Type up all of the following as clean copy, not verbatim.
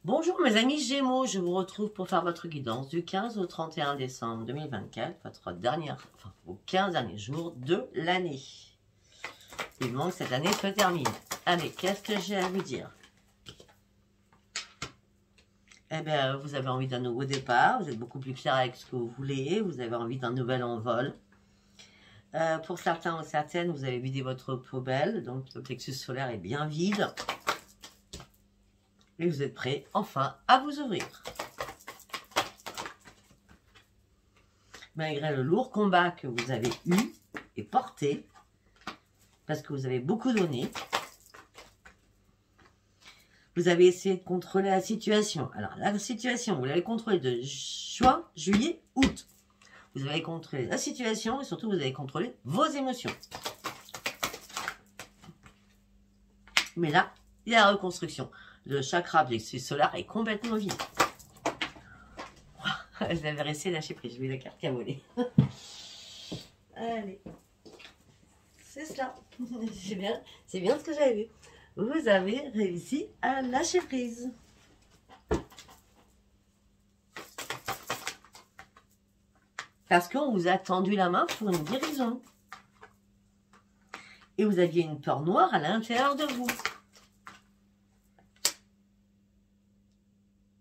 Bonjour mes amis Gémeaux, je vous retrouve pour faire votre guidance du 15 au 31 décembre 2024, vos 15 derniers jours de l'année. Vivement que cette année se termine. Allez, qu'est-ce que j'ai à vous dire? Eh bien, vous avez envie d'un nouveau départ, vous êtes beaucoup plus clair avec ce que vous voulez, vous avez envie d'un nouvel envol. Pour certains ou certaines, vous avez vidé votre poubelle, donc le plexus solaire est bien vide. Et vous êtes prêts, enfin, à vous ouvrir. Malgré le lourd combat que vous avez eu et porté, parce que vous avez beaucoup donné, vous avez essayé de contrôler la situation. Alors, la situation, vous l'avez contrôlée de juin, juillet, août. Vous avez contrôlé la situation et surtout, vous avez contrôlé vos émotions. Mais là, il y a la reconstruction. Le chakra plexus solaire est complètement vide. Vous avez réussi à lâcher prise. Je vais la carte qui a volé. Allez. C'est cela. C'est bien ce que j'avais vu. Vous avez réussi à lâcher prise. Parce qu'on vous a tendu la main pour une guérison. Et vous aviez une peur noire à l'intérieur de vous.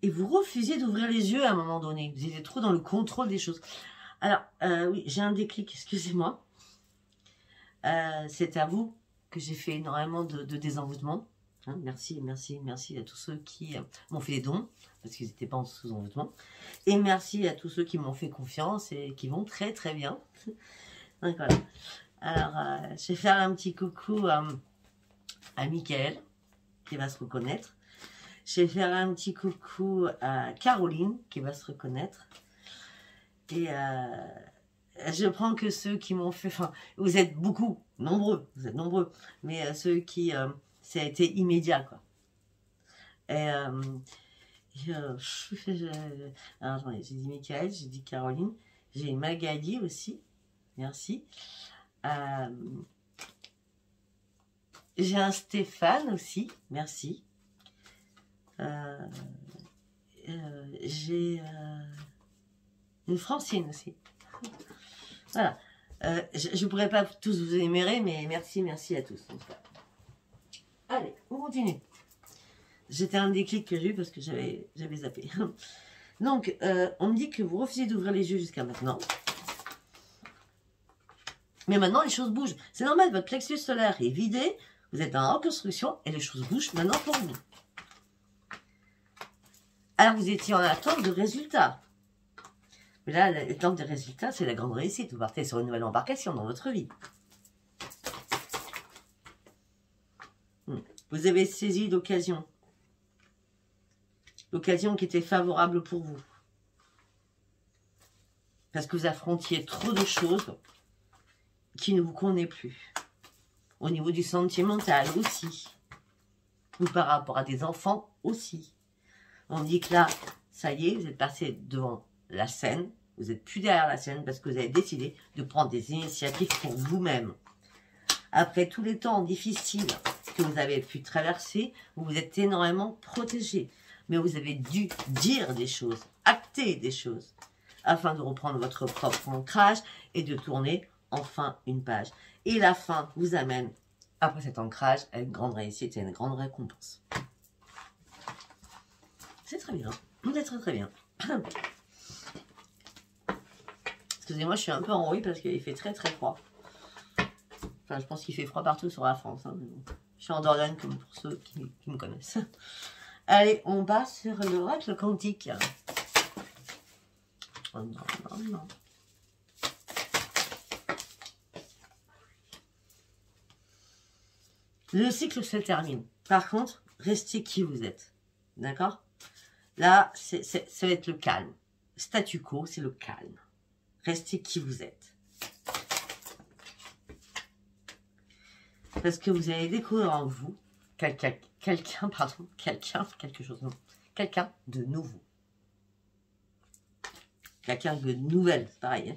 Et vous refusiez d'ouvrir les yeux à un moment donné. Vous étiez trop dans le contrôle des choses. Alors, oui, j'ai un déclic, excusez-moi. C'est à vous que j'ai fait énormément de désenvoûtement. Hein, merci à tous ceux qui m'ont fait des dons, parce qu'ils n'étaient pas en sous-envoûtement. Et merci à tous ceux qui m'ont fait confiance et qui vont très très bien. Donc voilà. Alors, je vais faire un petit coucou à Mickaël, qui va se reconnaître. Je vais faire un petit coucou à Caroline, qui va se reconnaître. Et je prends que ceux qui m'ont fait... Enfin, vous êtes beaucoup, nombreux, vous êtes nombreux. Mais ceux qui... ça a été immédiat, quoi. Et... alors, attendez, j'ai dit Mickaël, j'ai dit Caroline. J'ai Magali aussi. Merci. J'ai un Stéphane aussi. Merci. J'ai une Francine aussi. Voilà. Je ne pourrais pas tous vous énumérer, mais merci à tous. Allez, on continue. C'était un déclic que j'ai eu parce que j'avais zappé. Donc, on me dit que vous refusez d'ouvrir les yeux jusqu'à maintenant. Mais maintenant, les choses bougent. C'est normal, votre plexus solaire est vidé, vous êtes en reconstruction et les choses bougent maintenant pour vous. Alors, vous étiez en attente de résultats. Mais là, l'attente des résultats, c'est la grande réussite. Vous partez sur une nouvelle embarcation dans votre vie. Vous avez saisi l'occasion. L'occasion qui était favorable pour vous. Parce que vous affrontiez trop de choses qui ne vous convenaient plus. Au niveau du sentimental aussi. Ou par rapport à des enfants aussi. On dit que là, ça y est, vous êtes passé devant la scène. Vous n'êtes plus derrière la scène parce que vous avez décidé de prendre des initiatives pour vous-même. Après tous les temps difficiles que vous avez pu traverser, vous vous êtes énormément protégé. Mais vous avez dû dire des choses, acter des choses, afin de reprendre votre propre ancrage et de tourner enfin une page. Et la fin vous amène, après cet ancrage, à une grande réussite et une grande récompense. C'est très bien. Vous êtes très très bien. Excusez-moi, je suis un peu enrouée parce qu'il fait très très froid. Enfin, je pense qu'il fait froid partout sur la France. Hein, mais bon. Je suis en Dordogne comme pour ceux qui me connaissent. Allez, on passe sur l'oracle quantique. Oh non. Le cycle se termine. Par contre, restez qui vous êtes. D'accord? Là, ça va être le calme. Statu quo, c'est le calme. Restez qui vous êtes. Parce que vous allez découvrir en vous quelqu'un de nouveau. Quelqu'un de nouvelle, c'est pareil. Hein?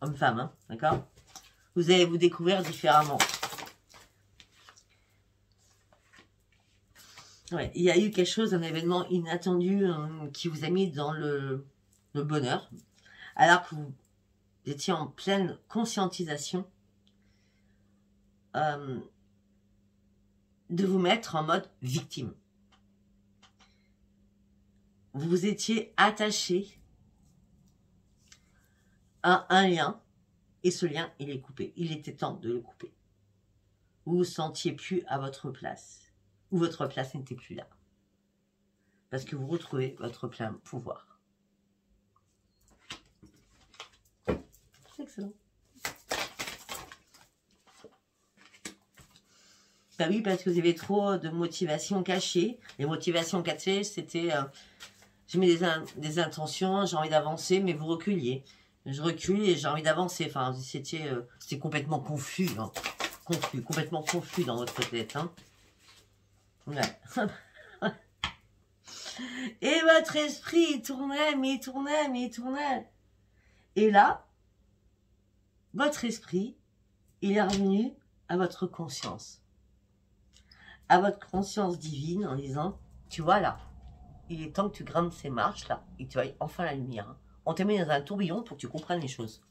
Homme-femme, hein, d'accord? Vous allez vous découvrir différemment. Ouais, il y a eu quelque chose, un événement inattendu qui vous a mis dans le bonheur, alors que vous étiez en pleine conscientisation de vous mettre en mode victime. Vous vous étiez attaché à un lien, et ce lien, il est coupé. Il était temps de le couper. Vous vous sentiez plus à votre place, ou votre place n'était plus là. Parce que vous retrouvez votre plein pouvoir. C'est excellent. Bah oui, parce que vous avez trop de motivation cachée. Les motivations cachées, c'était... je mets des intentions, j'ai envie d'avancer, mais vous reculiez. Je recule et j'ai envie d'avancer. Enfin, c'était complètement confus. Hein. Confus, complètement confus dans votre tête. Hein. Ouais. Et votre esprit, il tournait, mais il tournait, mais il tournait. Et là, votre esprit, il est revenu à votre conscience. À votre conscience divine en disant, tu vois là, il est temps que tu grimpes ces marches là, et que tu ailles enfin la lumière. Hein. On te met dans un tourbillon pour que tu comprennes les choses.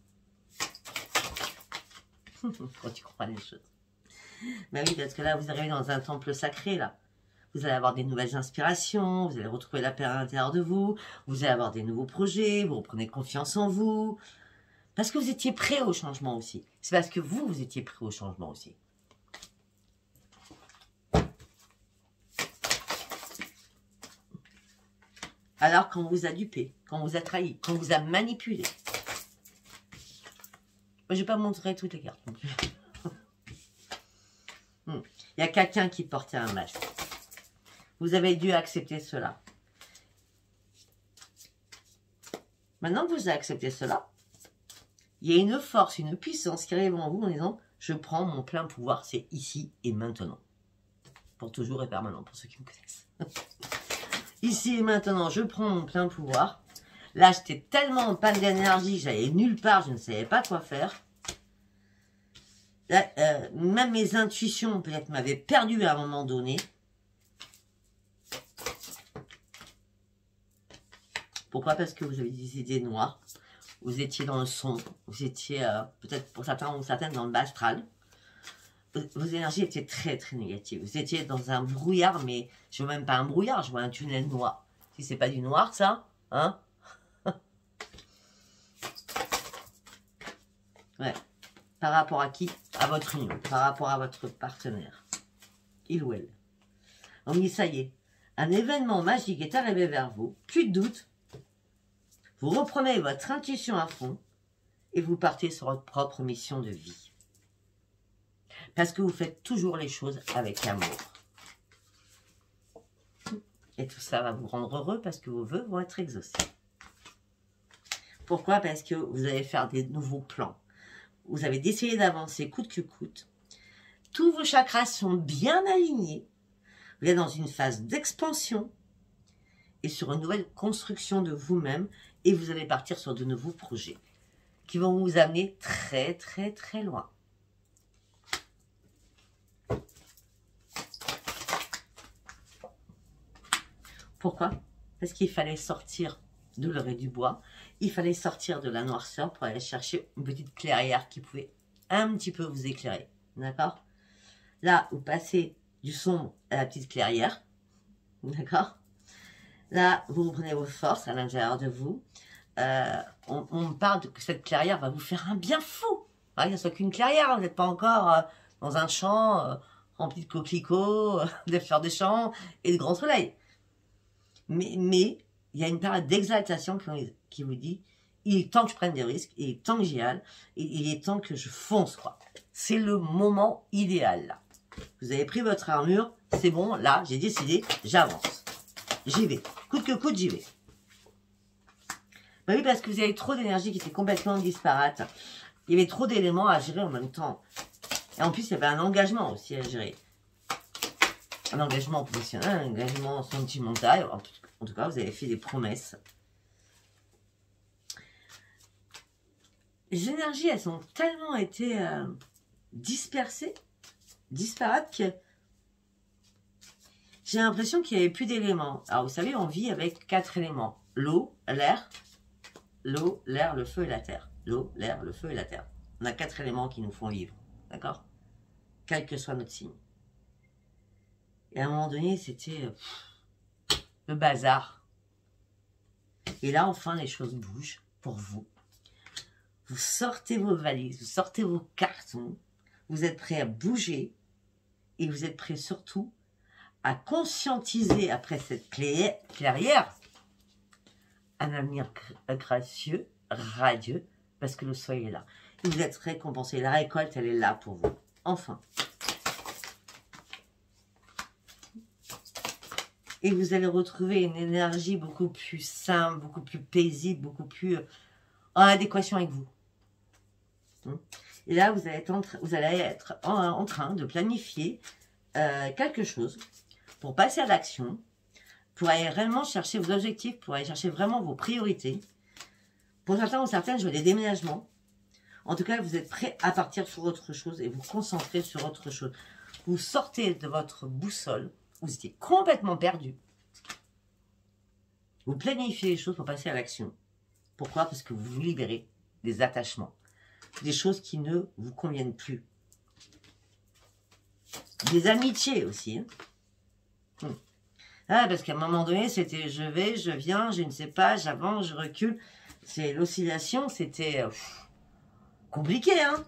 Quand tu comprends les choses. Ben oui, parce que là, vous arrivez dans un temple sacré là. Vous allez avoir des nouvelles inspirations, vous allez retrouver la paix à l'intérieur de vous, vous allez avoir des nouveaux projets, vous reprenez confiance en vous. Parce que vous étiez prêt au changement aussi. C'est parce que vous étiez prêt au changement aussi. Alors qu'on vous a dupé, qu'on vous a trahi, qu'on vous a manipulé. Je ne vais pas montrer toutes les cartes non plus. Il y a quelqu'un qui portait un masque. Vous avez dû accepter cela. Maintenant que vous avez accepté cela, il y a une force, une puissance qui arrive en vous en disant « Je prends mon plein pouvoir, c'est ici et maintenant. » Pour toujours et permanent, pour ceux qui me connaissent. Ici et maintenant, je prends mon plein pouvoir. Là, j'étais tellement en panne d'énergie, j'allais nulle part, je ne savais pas quoi faire. Là, même mes intuitions, peut-être, m'avaient perdu à un moment donné. Pourquoi? Parce que vous avez des idées noires. Vous étiez dans le sombre. Vous étiez, peut-être pour certains ou certaines, dans le bas astral. Vos énergies étaient très, très négatives. Vous étiez dans un brouillard, mais je vois même pas un brouillard, je vois un tunnel noir. Si c'est pas du noir, ça, hein? Ouais. Par rapport à qui? À votre union. Par rapport à votre partenaire. Il ou elle. On dit, ça y est. Un événement magique est arrivé vers vous. Plus de doute. Vous reprenez votre intuition à fond. Et vous partez sur votre propre mission de vie. Parce que vous faites toujours les choses avec amour. Et tout ça va vous rendre heureux parce que vos vœux vont être exaucés. Pourquoi? Parce que vous allez faire des nouveaux plans. Vous avez décidé d'avancer coûte que coûte. Tous vos chakras sont bien alignés. Vous êtes dans une phase d'expansion et sur une nouvelle construction de vous-même. Et vous allez partir sur de nouveaux projets qui vont vous amener très, très, très loin. Pourquoi? Parce qu'il fallait sortir de l'or et du bois. Il fallait sortir de la noirceur pour aller chercher une petite clairière qui pouvait un petit peu vous éclairer. D'accord? Là, vous passez du sombre à la petite clairière. D'accord? Là, vous reprenez vos forces à l'intérieur de vous. On parle que cette clairière va vous faire un bien fou. Il ne soit qu'une clairière. Vous n'êtes pas encore dans un champ rempli de coquelicots, de fleurs de champ et de grands soleils. Mais il y a une période d'exaltation qui vous dit il est temps que je prenne des risques, il est temps que j'y aille, et il est temps que je fonce, quoi. C'est le moment idéal, là. Vous avez pris votre armure, c'est bon, là, j'ai décidé, j'avance. J'y vais. Coûte que coûte, j'y vais. Bah oui, parce que vous avez trop d'énergie qui était complètement disparate. Il y avait trop d'éléments à gérer en même temps. Et en plus, il y avait un engagement aussi à gérer. Un engagement professionnel, un engagement sentimental. En tout cas, vous avez fait des promesses. Les énergies, elles ont tellement été dispersées, disparates, que J'ai l'impression qu'il n'y avait plus d'éléments. Alors, vous savez, on vit avec 4 éléments. L'eau, l'air, le feu et la terre. L'eau, l'air, le feu et la terre. On a 4 éléments qui nous font vivre. D'accord? Quel que soit notre signe. Et à un moment donné, c'était le bazar. Et là, enfin, les choses bougent pour vous. Vous sortez vos valises, vous sortez vos cartons. Vous êtes prêts à bouger. Et vous êtes prêts surtout à conscientiser après cette clairière un avenir gracieux, radieux, parce que le soleil est là. Et vous êtes récompensé. La récolte, elle est là pour vous. Enfin. Et vous allez retrouver une énergie beaucoup plus simple, beaucoup plus paisible, beaucoup plus en adéquation avec vous. Et là, vous allez être en train de planifier quelque chose pour passer à l'action, pour aller réellement chercher vos objectifs, pour aller chercher vraiment vos priorités. Pour certains ou certaines, je veux des déménagements. En tout cas, vous êtes prêts à partir sur autre chose et vous concentrer sur autre chose. Vous sortez de votre boussole, vous étiez complètement perdu. Vous planifiez les choses pour passer à l'action. Pourquoi? Parce que vous vous libérez des attachements, des choses qui ne vous conviennent plus. Des amitiés aussi. Ah, parce qu'à un moment donné, c'était je vais, je viens, je ne sais pas, j'avance, je recule. C'est l'oscillation, c'était compliqué, hein.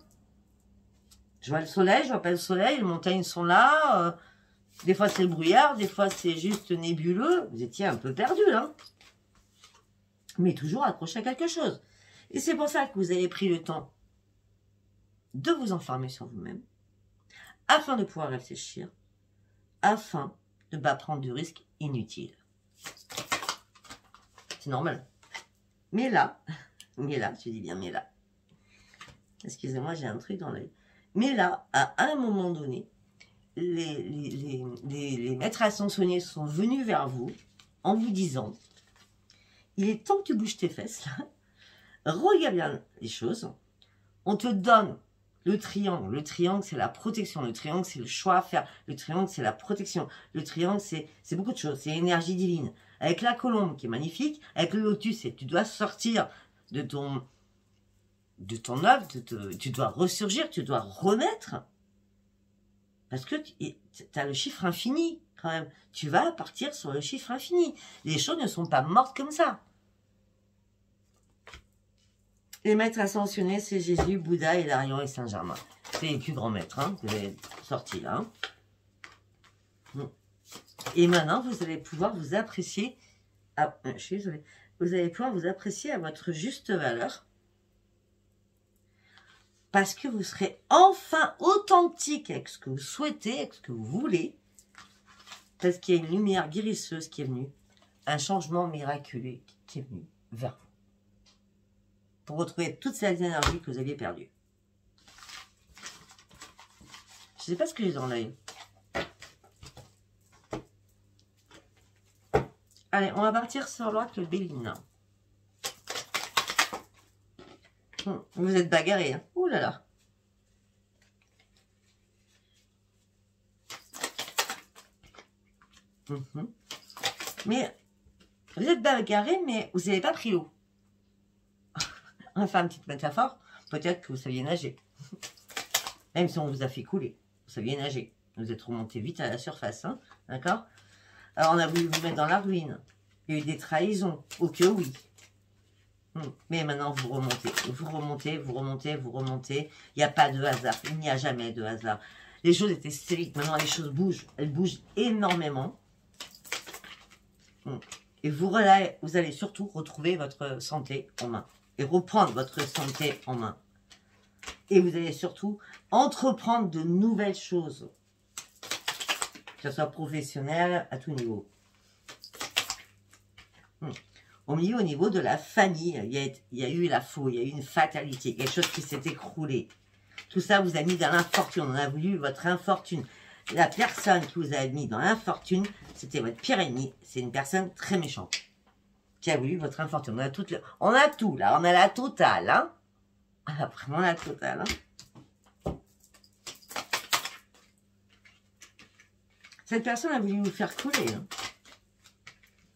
Je vois le soleil, je vois pas le soleil, les montagnes sont là. Des fois c'est le brouillard, des fois c'est juste nébuleux. Vous étiez un peu perdu, là. Mais toujours accroché à quelque chose. Et c'est pour ça que vous avez pris le temps de vous enfermer sur vous-même, afin de pouvoir réfléchir, afin de ne pas prendre de risques inutiles. C'est normal. Mais là, je dis bien mais là, excusez-moi, j'ai un truc dans l'œil. Mais là, à un moment donné, les maîtres ascensionnés sont venus vers vous en vous disant, il est temps que tu bouges tes fesses, là. Regarde bien les choses. On te donne le triangle. Le triangle, c'est la protection. Le triangle, c'est le choix à faire. Le triangle, c'est la protection. Le triangle, c'est beaucoup de choses. C'est l'énergie divine. Avec la colombe, qui est magnifique. Avec le lotus, tu dois sortir de ton œuvre. Tu dois ressurgir. Tu dois renaître. Parce que tu as le chiffre infini, quand même. Tu vas partir sur le chiffre infini. Les choses ne sont pas mortes comme ça. Les maîtres ascensionnés, c'est Jésus, Bouddha, Hilarion et Saint-Germain. C'est les plus grands maîtres, hein, que vous avez sortis là. Et maintenant, vous allez pouvoir vous apprécier. Je suis désolée. Vous allez pouvoir vous apprécier à votre juste valeur. Parce que vous serez enfin authentique avec ce que vous souhaitez, avec ce que vous voulez. Parce qu'il y a une lumière guérisseuse qui est venue. Un changement miraculeux qui est venu vers vous. Pour retrouver toutes ces énergies que vous aviez perdues. Je ne sais pas ce que j'ai dans l'œil. Allez, on va partir sur l'oracle Béline. Vous êtes bagarrés, hein. Ouh là là. Mais vous êtes bagarrés, mais vous n'avez pas pris l'eau. Enfin, une petite métaphore, peut-être que vous saviez nager. Même si on vous a fait couler, vous saviez nager. Vous êtes remonté vite à la surface, hein, d'accord? Alors, on a voulu vous mettre dans la ruine. Il y a eu des trahisons, au que oui. Mais maintenant, vous remontez, vous remontez, vous remontez, vous remontez. Il n'y a pas de hasard, il n'y a jamais de hasard. Les choses étaient stériles, maintenant les choses bougent. Elles bougent énormément. Et vous allez surtout retrouver votre santé en main. Et reprendre votre santé en main. Et vous allez surtout entreprendre de nouvelles choses. Que ce soit professionnel, à tout niveau. Au niveau de la famille, il y a eu la faute, il y a eu une fatalité, quelque chose qui s'est écroulé. Tout ça vous a mis dans l'infortune, on a voulu votre infortune. La personne qui vous a mis dans l'infortune, c'était votre pire ennemi. C'est une personne très méchante. Qui a voulu votre infortune. On a tout, là. On a la totale, hein. On a vraiment la totale, hein. Cette personne a voulu vous faire couler. Hein.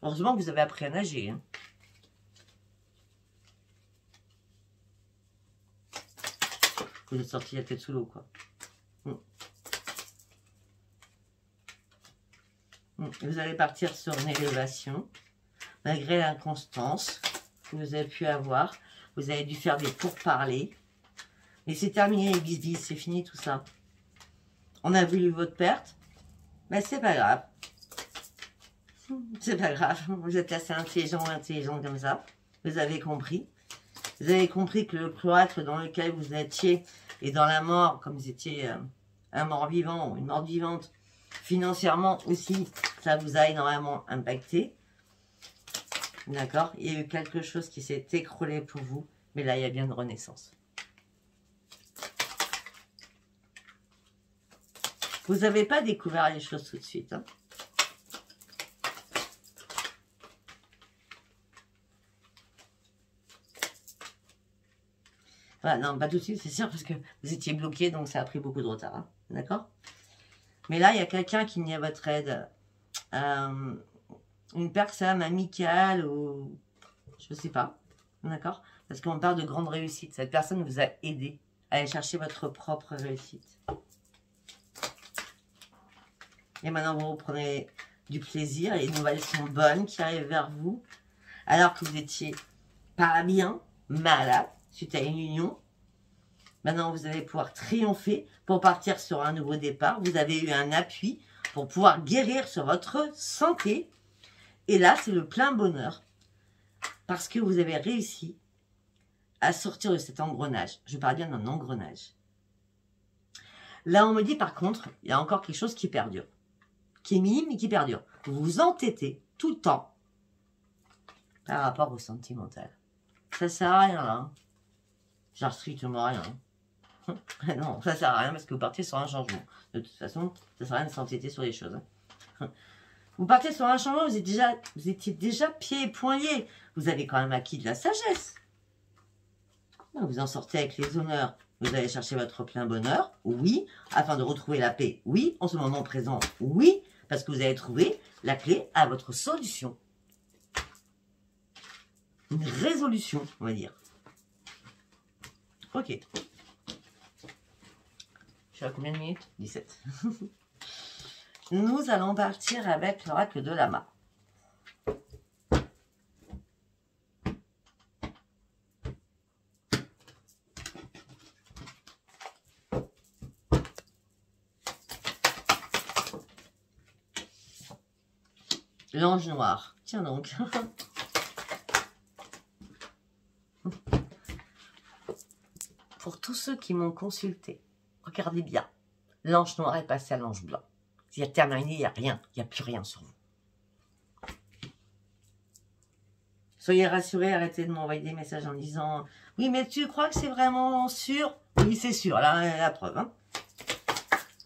Heureusement que vous avez appris à nager. Hein. Vous êtes sorti la tête sous l'eau, quoi. Vous allez partir sur une élévation. Malgré l'inconstance que vous avez pu avoir, vous avez dû faire des pourparlers. Mais c'est terminé les bis-bis, c'est fini tout ça. On a voulu votre perte, mais c'est pas grave. C'est pas grave, vous êtes assez intelligent ou intelligent comme ça. Vous avez compris. Vous avez compris que le cloître dans lequel vous étiez et dans la mort, comme vous étiez un mort-vivant ou une morte-vivante, financièrement aussi, ça vous a énormément impacté. D'accord? Il y a eu quelque chose qui s'est écroulé pour vous, mais là, il y a bien de renaissance. Vous n'avez pas découvert les choses tout de suite. Hein? Voilà, non, pas tout de suite, c'est sûr, parce que vous étiez bloqué, donc ça a pris beaucoup de retard. Hein? D'accord? Mais là, il y a quelqu'un qui nie à votre aide. Une personne amicale ou... Je ne sais pas. D'accord? Parce qu'on parle de grande réussite. Cette personne vous a aidé à aller chercher votre propre réussite. Et maintenant, vous reprenez du plaisir. Et les nouvelles sont bonnes qui arrivent vers vous. Alors que vous étiez pas bien, malade, suite à une union. Maintenant, vous allez pouvoir triompher pour partir sur un nouveau départ. Vous avez eu un appui pour pouvoir guérir sur votre santé. Et là, c'est le plein bonheur. Parce que vous avez réussi à sortir de cet engrenage. Je parle bien d'un engrenage. Là, on me dit par contre, il y a encore quelque chose qui perdure. Qui est minime, mais qui perdure. Vous vous entêtez tout le temps par rapport au sentimental. Ça sert à rien, là. Hein. Genre strictement rien. Non, ça sert à rien parce que vous partez sur un changement. De toute façon, ça sert à rien de s'entêter sur les choses. Hein. Vous partez sur un changement, vous étiez déjà pieds et poings liés. Vous avez quand même acquis de la sagesse. Vous en sortez avec les honneurs. Vous allez chercher votre plein bonheur, oui, afin de retrouver la paix, oui, en ce moment présent, oui, parce que vous avez trouvé la clé à votre solution. Une résolution, on va dire. Ok. Je suis à combien de minutes? 17. Nous allons partir avec l'oracle de Lama. L'ange noir. Tiens donc. Pour tous ceux qui m'ont consulté, regardez bien. L'ange noir est passé à l'ange blanc. Il y a terminé, il n'y a rien. Il n'y a plus rien sur vous. Soyez rassurés, arrêtez de m'envoyer des messages en disant « Oui, mais tu crois que c'est vraiment sûr ?» Oui, c'est sûr, là, la preuve. Hein.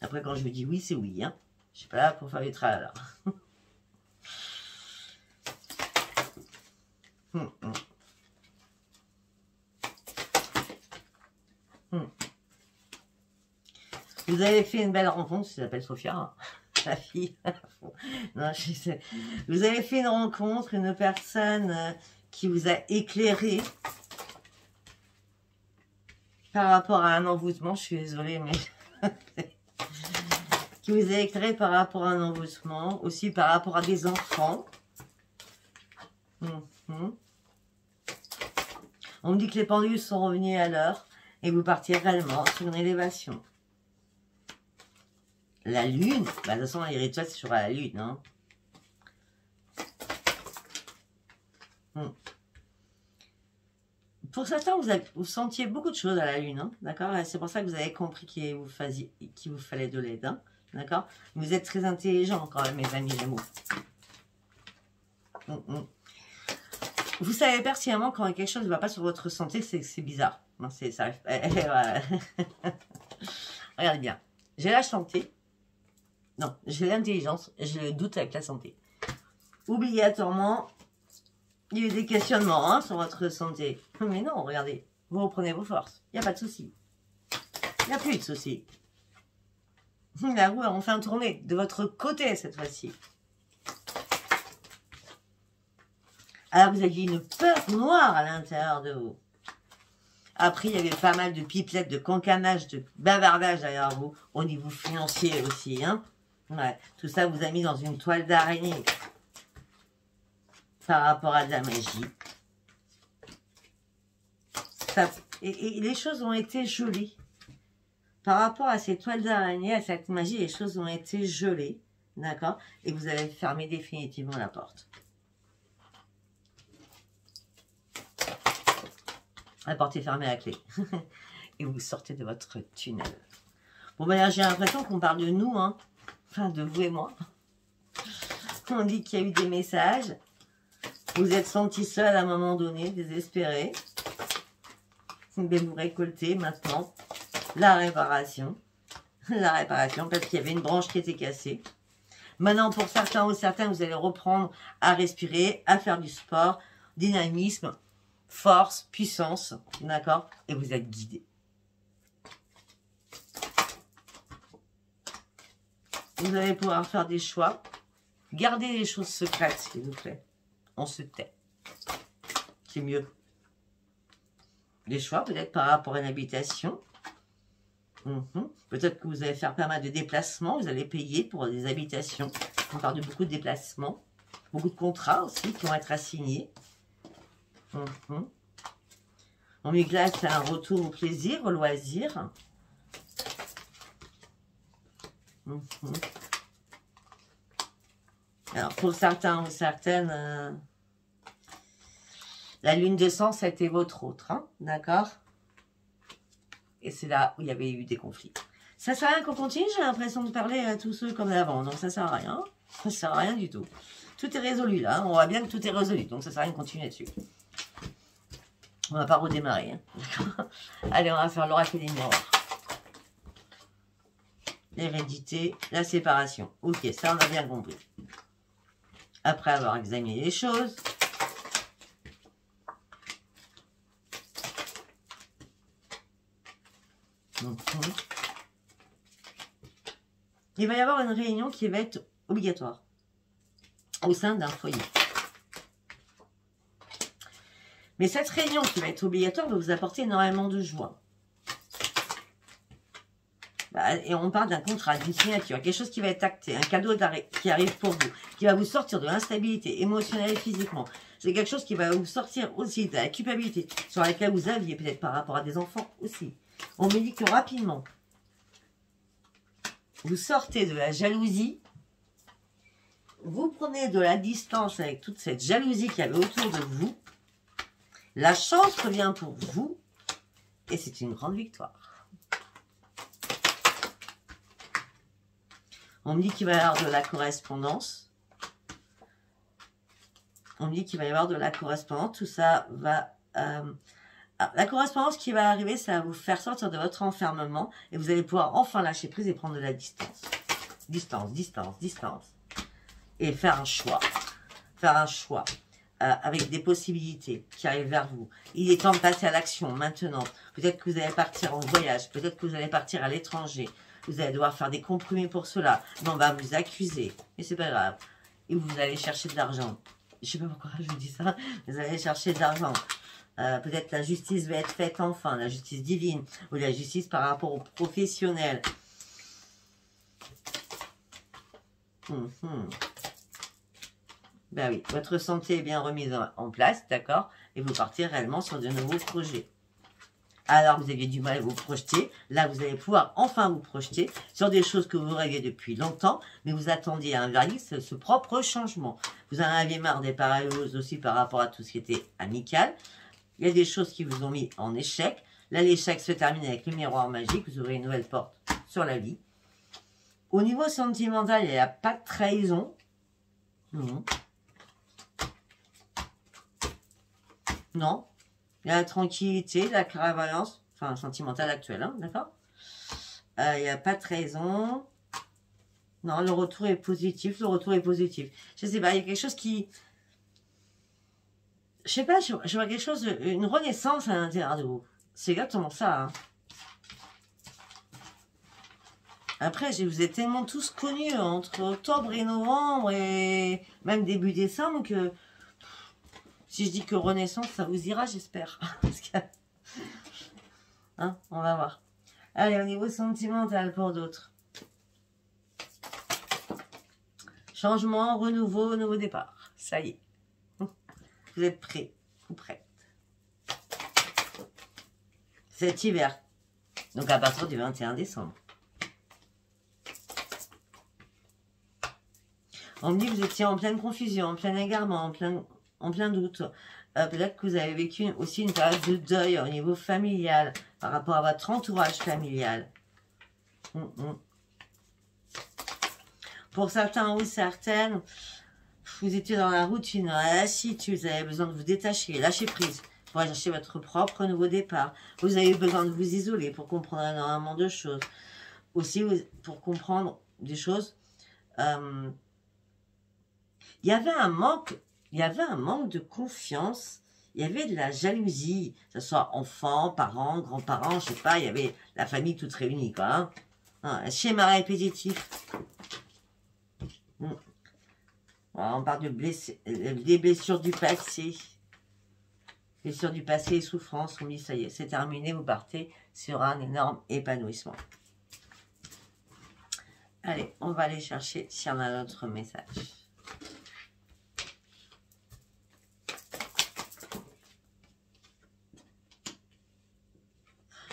Après, quand je vous dis oui, c'est oui. Hein. Je ne suis pas là pour faire les tralala. Vous avez fait une belle rencontre, ça s'appelle Sophia, hein, la fille. Non, je sais. Vous avez fait une rencontre, une personne qui vous a éclairé par rapport à un envoûtement. Je suis désolée, mais qui vous a éclairé par rapport à un envoûtement, aussi par rapport à des enfants. On me dit que les pendules sont revenus à l'heure et vous partiez réellement sur une élévation. La lune, bah, de toute façon, les rituels, c'est sur la lune. Hein. Pour certains, vous sentiez beaucoup de choses à la lune. Hein, d'accord? C'est pour ça que vous avez compris qu'il vous fallait de l'aide. Hein, d'accord? Vous êtes très intelligents quand même, mes amis Gémeaux. Vous savez pertinemment quand quelque chose ne va pas sur votre santé, c'est bizarre. Non, ça arrive. Voilà. Regardez bien. J'ai la santé. Non, j'ai l'intelligence, j'ai le doute avec la santé. Obligatoirement, il y a eu des questionnements hein, sur votre santé. Mais non, regardez, vous reprenez vos forces. Il n'y a pas de souci. Il n'y a plus de souci. La roue a enfin tourné de votre côté cette fois-ci. Alors vous aviez une peur noire à l'intérieur de vous. Après, il y avait pas mal de pipelettes, de cancanage, de bavardage derrière vous, au niveau financier aussi. Hein. Ouais, tout ça vous a mis dans une toile d'araignée par rapport à de la magie. Et les choses ont été gelées. Par rapport à ces toiles d'araignée, à cette magie, les choses ont été gelées. D'accord? Et vous avez fermé définitivement la porte. La porte est fermée à la clé. Et vous sortez de votre tunnel. Bon, ben j'ai l'impression qu'on parle de nous, hein. Enfin, de vous et moi. On dit qu'il y a eu des messages. Vous êtes senti seul à un moment donné, désespéré. Mais vous récoltez maintenant la réparation. La réparation, parce qu'il y avait une branche qui était cassée. Maintenant, pour certains ou certains, vous allez reprendre à respirer, à faire du sport, dynamisme, force, puissance, d'accord? Et vous êtes guidé. Vous allez pouvoir faire des choix. Gardez les choses secrètes, s'il vous plaît. On se tait. C'est mieux. Les choix, peut-être par rapport à une habitation. Peut-être que vous allez faire pas mal de déplacements. Vous allez payer pour des habitations. On parle de beaucoup de déplacements. Beaucoup de contrats aussi qui vont être assignés. On met glace, c'est un retour au plaisir, au loisir. Alors, pour certains ou certaines, la lune de sang, ça a été votre autre, hein, d'accord? Et c'est là où il y avait eu des conflits. Ça sert à rien qu'on continue, j'ai l'impression de parler à tous ceux comme avant, donc ça sert à rien. Ça sert à rien du tout. Tout est résolu là, on voit bien que tout est résolu, donc ça sert à rien de continuer dessus. On va pas redémarrer. Hein. Allez, on va faire l'oracle des miroirs. L'hérédité, la séparation. Ok, ça on a bien compris. Après avoir examiné les choses. Il va y avoir une réunion qui va être obligatoire au sein d'un foyer. Mais cette réunion qui va être obligatoire va vous apporter énormément de joie. Et on parle d'un contrat, d'une signature, quelque chose qui va être acté, un cadeau qui arrive pour vous, qui va vous sortir de l'instabilité émotionnelle et physiquement. C'est quelque chose qui va vous sortir aussi de la culpabilité sur laquelle vous aviez peut-être par rapport à des enfants aussi. On me dit que rapidement, vous sortez de la jalousie, vous prenez de la distance avec toute cette jalousie qu'il y avait autour de vous. La chance revient pour vous et c'est une grande victoire. On me dit qu'il va y avoir de la correspondance. On me dit qu'il va y avoir de la correspondance. Tout ça va... la correspondance qui va arriver, ça va vous faire sortir de votre enfermement et vous allez pouvoir enfin lâcher prise et prendre de la distance. Distance, distance, distance. Et faire un choix. Faire un choix. Avec des possibilités qui arrivent vers vous. Il est temps de passer à l'action maintenant. Peut-être que vous allez partir en voyage. Peut-être que vous allez partir à l'étranger. Vous allez devoir faire des compromis pour cela. Mais on va vous accuser. Mais c'est pas grave. Et vous allez chercher de l'argent. Je sais pas pourquoi je vous dis ça. Vous allez chercher de l'argent. Peut-être la justice va être faite enfin. La justice divine. Ou la justice par rapport aux professionnels. Ben oui, votre santé est bien remise en place, d'accord? Et vous partez réellement sur de nouveaux projets. Alors, vous aviez du mal à vous projeter. Là, vous allez pouvoir enfin vous projeter sur des choses que vous rêviez depuis longtemps, mais vous attendiez un verdict, ce propre changement. Vous en aviez marre des parallèles aussi par rapport à tout ce qui était amical. Il y a des choses qui vous ont mis en échec. Là, l'échec se termine avec le miroir magique. Vous aurez une nouvelle porte sur la vie. Au niveau sentimental, il n'y a pas de trahison. Non. Non. Il y a la tranquillité, la clairvoyance, enfin sentimentale actuelle, hein, d'accord? Il n'y a pas de raison. Non, le retour est positif, le retour est positif. Je sais pas, il y a quelque chose qui... Je sais pas, je vois quelque chose, une renaissance à l'intérieur de vous. C'est exactement ça, hein. Après, je vous ai tellement tous connus entre octobre et novembre et même début décembre que si je dis que Renaissance, ça vous ira, j'espère. Parce que... hein, on va voir. Allez, au niveau sentimental pour d'autres. Changement, renouveau, nouveau départ. Ça y est. Vous êtes prêts ou prêtes. Cet hiver. Donc à partir du 21 décembre. On me dit que vous étiez en pleine confusion, en plein égarement, en plein doute. Peut-être que vous avez vécu aussi une période de deuil au niveau familial, par rapport à votre entourage familial. Pour certains ou certaines, vous étiez dans la routine, dans la lassitude, vous avez besoin de vous détacher, lâcher prise, pour aller chercher votre propre nouveau départ. Vous avez besoin de vous isoler pour comprendre énormément de choses. Aussi, pour comprendre des choses, il y avait un manque de confiance, il y avait de la jalousie, que ce soit enfants, parents, grands-parents, je sais pas, il y avait la famille toute réunie, quoi. Hein. Un schéma répétitif. On parle de des blessures du passé. Blessures du passé et souffrance. On dit ça y est, c'est terminé, vous partez sur un énorme épanouissement. Allez, on va aller chercher si on a d'autres messages.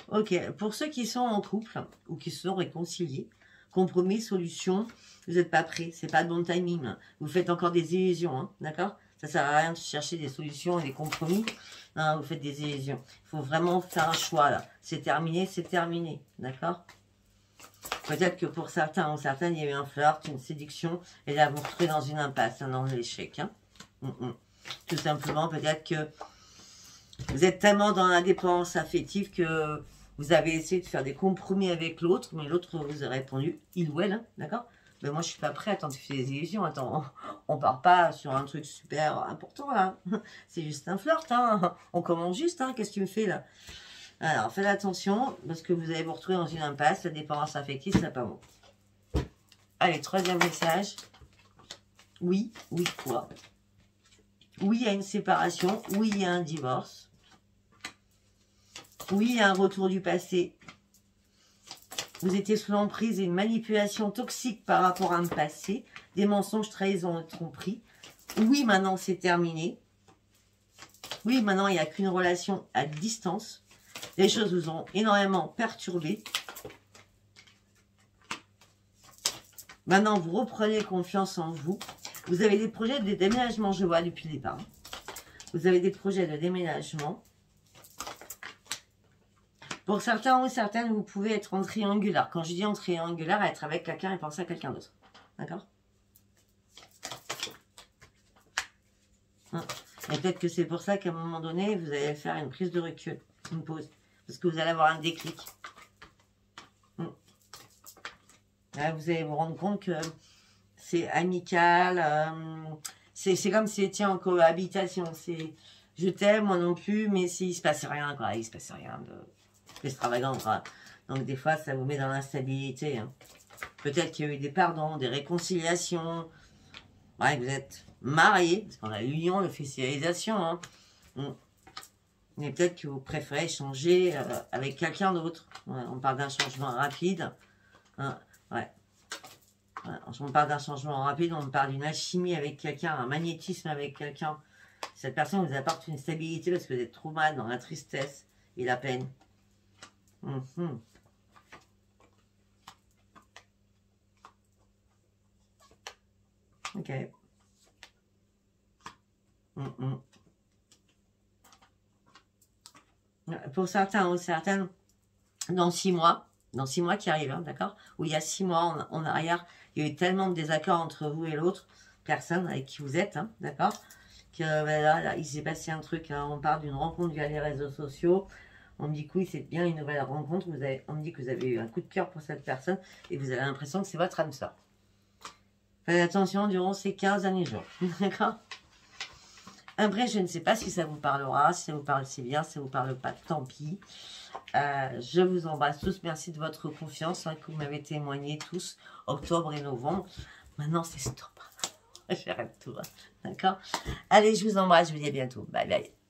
Ok, pour ceux qui sont en couple ou qui se sont réconciliés, compromis, solution, vous n'êtes pas prêts, c'est pas le bon timing. Vous faites encore des illusions, hein, d'accord? Ça sert à rien de chercher des solutions et des compromis. Non, vous faites des illusions. Il faut vraiment faire un choix là. C'est terminé, d'accord? Peut-être que pour certains ou certaines, il y a eu un flirt, une séduction, et là vous vous retrouvez dans une impasse, dans l'échec. Hein. Tout simplement, peut-être que vous êtes tellement dans la dépendance affective que vous avez essayé de faire des compromis avec l'autre, mais l'autre vous a répondu, il ou elle, hein, d'accord? Mais moi, je suis pas prêt. Attends, tu fais des illusions. Attends, on part pas sur un truc super important, là. C'est juste un flirt, hein. On commence juste, hein. Qu'est-ce que tu me fais, là? Alors, faites attention, parce que vous allez vous retrouver dans une impasse. La dépendance affective, c'est pas bon. Allez, troisième message. Oui, quoi? Oui, il y a une séparation. Oui, il y a un divorce. Oui, il y a un retour du passé. Vous étiez sous l'emprise et une manipulation toxique par rapport à un passé. Des mensonges, trahisons et tromperies. Oui, maintenant, c'est terminé. Oui, maintenant, il n'y a qu'une relation à distance. Les choses vous ont énormément perturbé. Maintenant, vous reprenez confiance en vous. Vous avez des projets de déménagement, je vois, depuis le départ. Vous avez des projets de déménagement. Pour certains ou certaines, vous pouvez être en triangulaire. Quand je dis en triangulaire, être avec quelqu'un et penser à quelqu'un d'autre. D'accord? Et peut-être que c'est pour ça qu'à un moment donné, vous allez faire une prise de recul, une pause. Parce que vous allez avoir un déclic. Là, vous allez vous rendre compte que c'est amical. C'est comme si vous étiez en cohabitation. C'est je t'aime, moi non plus, mais s'il se passe rien, quoi. Il se passe rien d'extravagant, quoi. Donc des fois, ça vous met dans l'instabilité. Hein. Peut-être qu'il y a eu des pardons, des réconciliations. Ouais, vous êtes mariés, parce qu'on a l'union, l'officialisation. Hein. Mais peut-être que vous préférez échanger avec quelqu'un d'autre. Ouais, on parle d'un changement rapide. Hein, ouais. On parle d'un changement rapide, on parle d'une alchimie avec quelqu'un, un magnétisme avec quelqu'un. Cette personne vous apporte une stabilité parce que vous êtes trop mal dans la tristesse et la peine. Ok. Pour certains ou certaines, dans 6 mois qui arrivent, hein, d'accord? Où il y a 6 mois en arrière, il y a eu tellement de désaccords entre vous et l'autre personne avec qui vous êtes, hein, d'accord? Que ben là, il s'est passé un truc, hein, on parle d'une rencontre via les réseaux sociaux. On me dit que oui, c'est bien une nouvelle rencontre. On me dit que vous avez eu un coup de cœur pour cette personne et vous avez l'impression que c'est votre âme sœur. Faites attention durant ces 15 derniers jours, d'accord? Après, je ne sais pas si ça vous parlera, si ça vous parle, c'est bien, si ça vous parle pas, tant pis. Je vous embrasse tous. Merci de votre confiance que vous m'avez témoigné tous, octobre et novembre. Maintenant, c'est stop. J'arrête tout. D'accord? Allez, je vous embrasse. Je vous dis à bientôt. Bye bye.